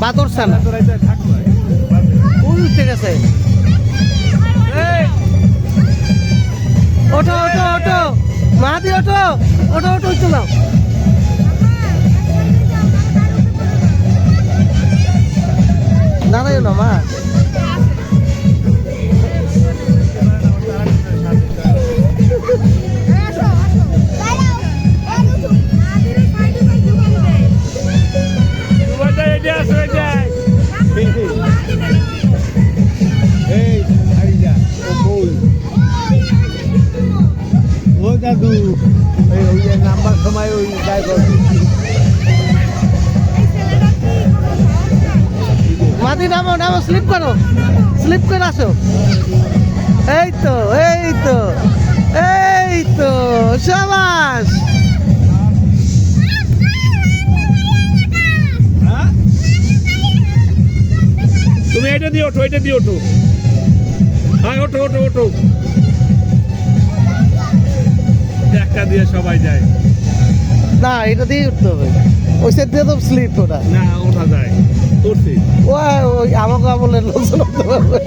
পা ধরছে না উঠে গেছে ওঠো ওঠো ওঠো মাহাদি ওঠো ওঠো ওঠো উঠতে নাও দাঁড়াইও না মা দাদু ওই নাম্বার সময় ওই ড্রাইভার মাদি নামো নামো স্লিপ করে আসো এই তো এই তো এই তো শাবাশ তুমি এটা দিয়ে ওঠো হ্যাঁ ওঠো একটা দিয়ে সবাই যায় না এটা দিয়ে উঠতে হবে ওই সাইড দিয়ে তো স্লিপ ওটা না ওঠা যায় করছি ওই আমাকে বলে লোকজন উঠতে পারবে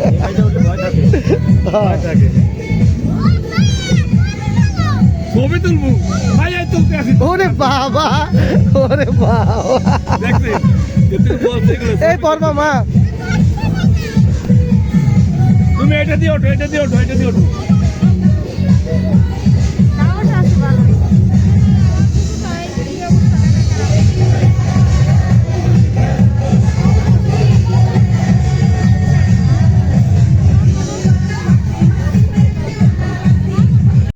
ছবি তুলবো ওরে বাবা এই পড়বা মা তুমি এটা দিয়ে ওঠো